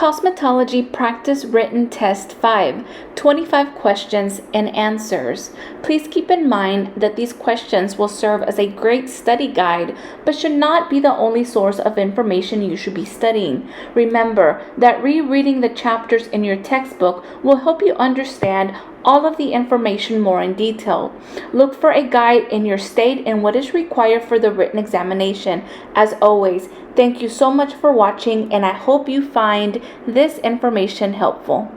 Cosmetology Practice Written Test 5, 25 questions and answers. Please keep in mind that these questions will serve as a great study guide, but should not be the only source of information you should be studying. Remember that rereading the chapters in your textbook will help you understand all of the information more in detail. Look for a guide in your state and what is required for the written examination. As always, thank you so much for watching, and I hope you find this information helpful.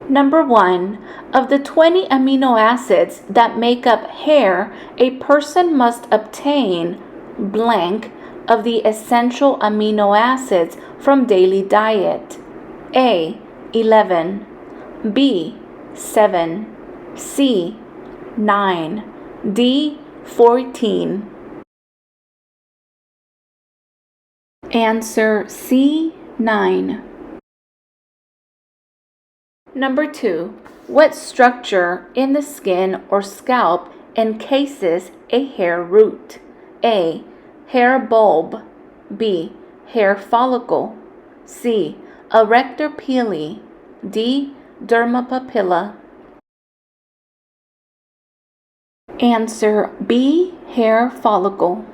Number 1. Of the 20 amino acids that make up hair, a person must obtain blank of the essential amino acids from daily diet. A. 11. B. 7. C. 9. D. 14. Answer C. 9. Number 2. What structure in the skin or scalp encases a hair root? A. Hair bulb. B. Hair follicle. C. Arrector pili. D. Derma papilla. Answer B. Hair follicle.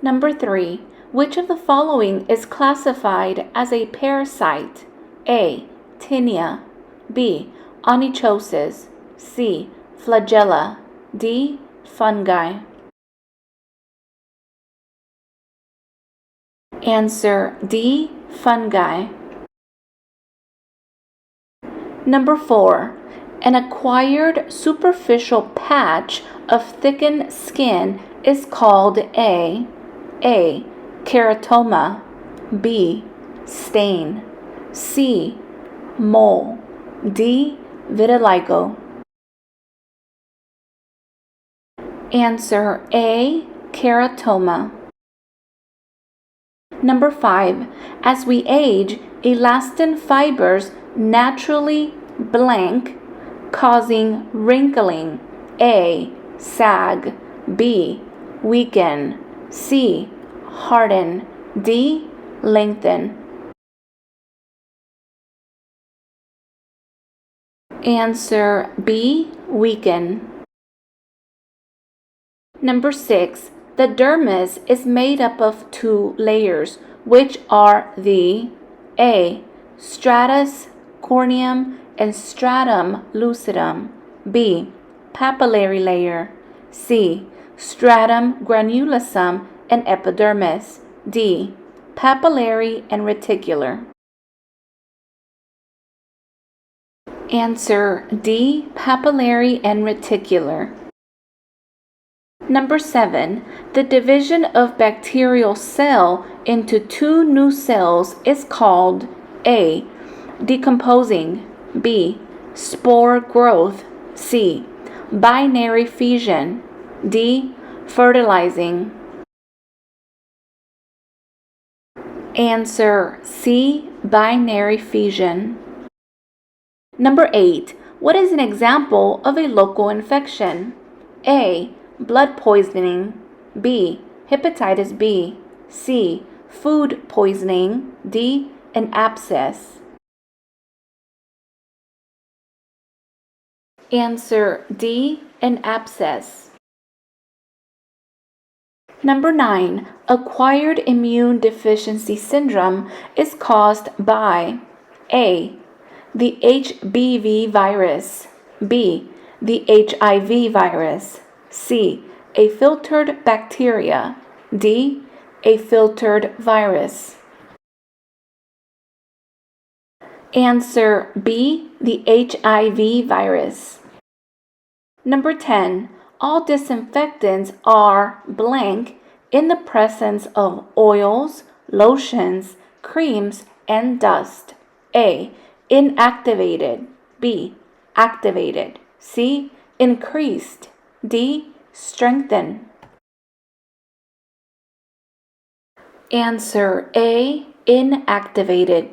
Number 3. Which of the following is classified as a parasite? A. Tinea. B. Onychosis. C. Flagella. D. Fungi. Answer D. Fungi. Number 4. An acquired superficial patch of thickened skin is called A. Keratoma. B. Stain. C. Mole. D. Vitiligo. Answer A. Keratoma. Number 5. As we age, elastin fibers naturally blank, causing wrinkling. A. Sag. B. Weaken. C. Harden. D. Lengthen. Answer B. Weaken. Number 6. The dermis is made up of 2 layers, which are the A. Stratus corneum and stratum lucidum. B. Papillary layer. C. Stratum granulosum and epidermis. D. Papillary and reticular. Answer D. Papillary and reticular. Number 7. The division of bacterial cell into 2 new cells is called A. Decomposing. B. Spore growth. C. Binary fission. D. Fertilizing. Answer C. Binary fission. Number 8. What is an example of a local infection? A. Blood poisoning. B. Hepatitis B. C. Food poisoning. D. An abscess. Answer D. An abscess. Number 9. Acquired immune deficiency syndrome is caused by A. The HBV virus. B. The HIV virus. C. A filtered bacteria. D. A filtered virus. Answer B. The HIV virus. Number 10. All disinfectants are blank in the presence of oils, lotions, creams, and dust. A. Inactivated. B. Activated. C. Increased. D. Strengthened. Answer A. Inactivated.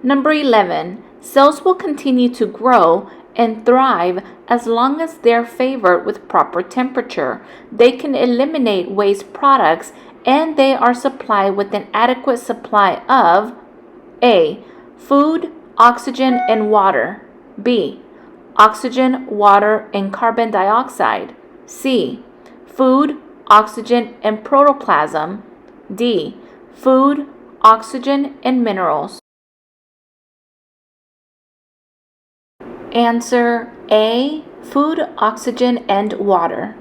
Number 11. Cells will continue to grow and thrive as long as they're favored with proper temperature. They can eliminate waste products and they are supplied with an adequate supply of A. Food, oxygen, and water. B. Oxygen, water, and carbon dioxide. C. Food, oxygen, and protoplasm. D. Food, oxygen, and minerals. Answer A. Food, oxygen, and water.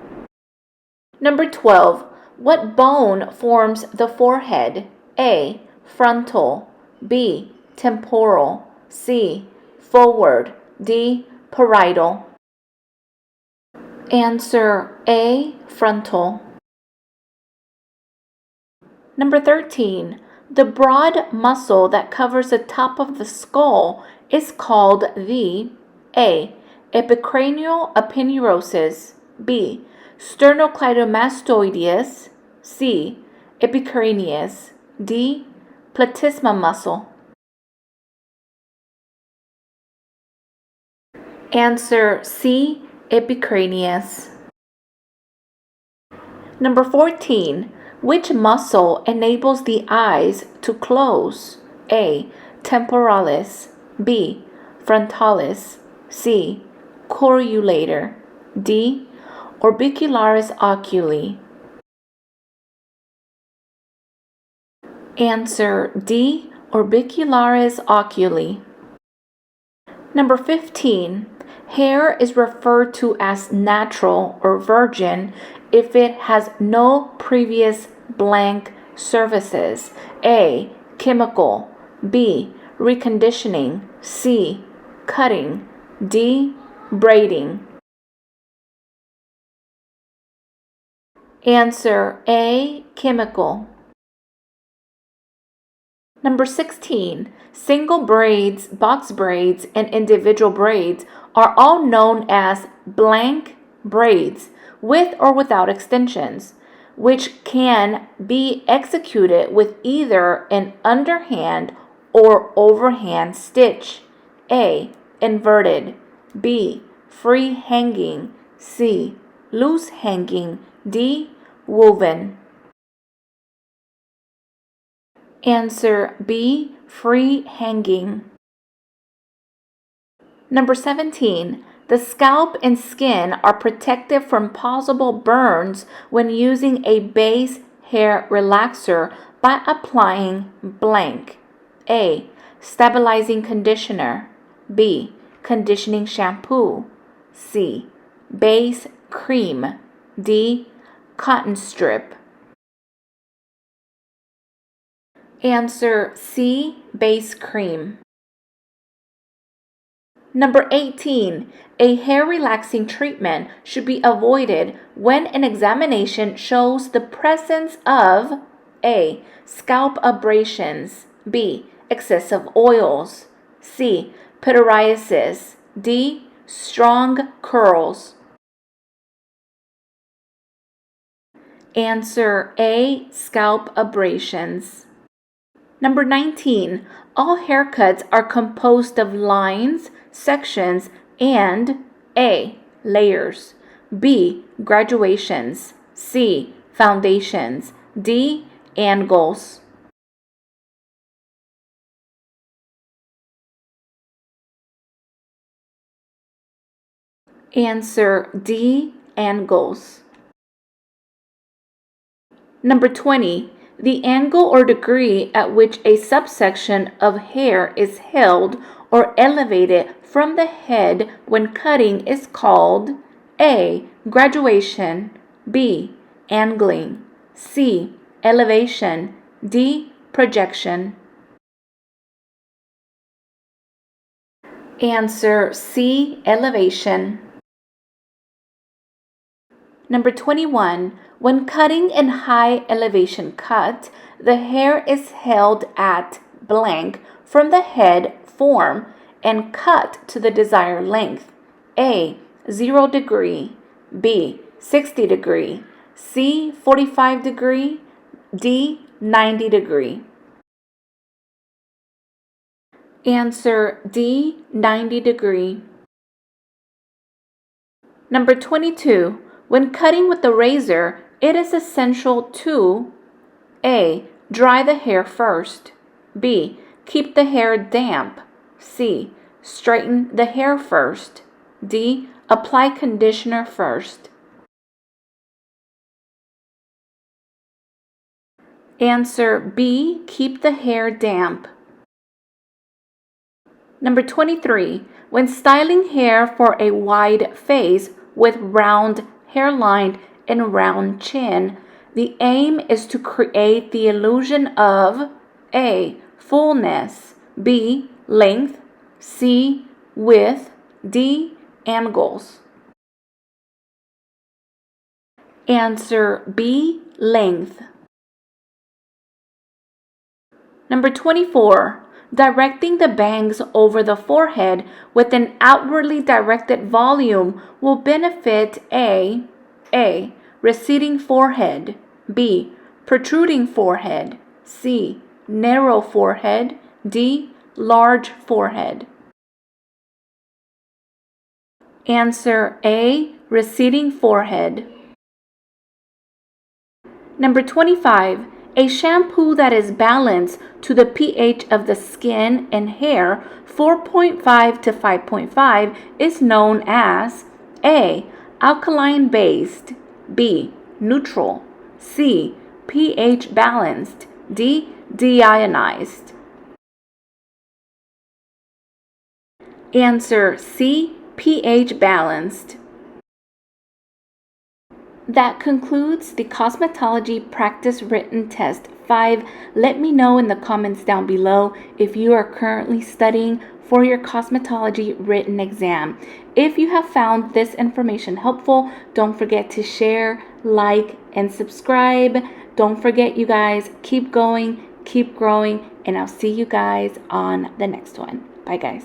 Number 12. What bone forms the forehead? A. Frontal. B. Temporal. C. Forward. D. Parietal. Answer A. Frontal. Number 13. The broad muscle that covers the top of the skull is called the A. Epicranial aponeurosis. B. Sternocleidomastoideus. C. Epicranius. D. Platysma muscle. Answer C. Epicranius. Number 14. Which muscle enables the eyes to close? A. Temporalis. B. Frontalis. C. Corulator. D. Orbicularis oculi. Answer D. Orbicularis oculi. Number 15. Hair is referred to as natural or virgin if it has no previous blank surfaces. A. Chemical. B. Reconditioning. C. Cutting. D. Braiding. Answer A. Chemical. Number 16. Single braids, box braids, and individual braids are all known as blank braids with or without extensions, which can be executed with either an underhand or overhand stitch. A. Inverted. B. Free hanging. C. Loose hanging. D. Woven. Answer B. Free hanging. Number 17. The scalp and skin are protected from possible burns when using a base hair relaxer by applying blank. A. Stabilizing conditioner. B. Conditioning shampoo. C. Base cream. D. Cotton strip. Answer C. Base cream. Number 18. A hair relaxing treatment should be avoided when an examination shows the presence of A. Scalp abrasions. B. Excessive oils. C. Pityriasis. D. Strong curls. Answer A. Scalp abrasions. Number 19. All haircuts are composed of lines, sections, and A. Layers. B. Graduations. C. Foundations. D. Angles. Answer D. Angles. Number 20. The angle or degree at which a subsection of hair is held or elevated from the head when cutting is called A. Graduation. B. Angling. C. Elevation. D. Projection. Answer C. Elevation. Number 21. When cutting in high elevation cut, the hair is held at blank from the head form and cut to the desired length. A. 0 degree. B. 60 degree. C. 45 degree. D. 90 degree. Answer D. 90 degree. Number 22. When cutting with the razor, it is essential to A. Dry the hair first. B. Keep the hair damp. C. Straighten the hair first. D. Apply conditioner first. Answer B. Keep the hair damp. Number 23. When styling hair for a wide face with round hairline and round chin, the aim is to create the illusion of A. Fullness, B. Length, C. Width, D. Angles. Answer B. Length. Number 24. Directing the bangs over the forehead with an outwardly directed volume will benefit A. Receding forehead, B. Protruding forehead, C. Narrow forehead, D. Large forehead. Answer A. Receding forehead. Number 25. A shampoo that is balanced to the pH of the skin and hair 4.5 to 5.5 is known as A. Alkaline based, B. Neutral, C. pH balanced, D. Deionized. Answer C. pH balanced. That concludes the Cosmetology Practice Written Test 5. Let me know in the comments down below if you are currently studying for your cosmetology written exam. If you have found this information helpful, don't forget to share, like, and subscribe. Don't forget, you guys, keep going, keep growing, and I'll see you guys on the next one. Bye, guys.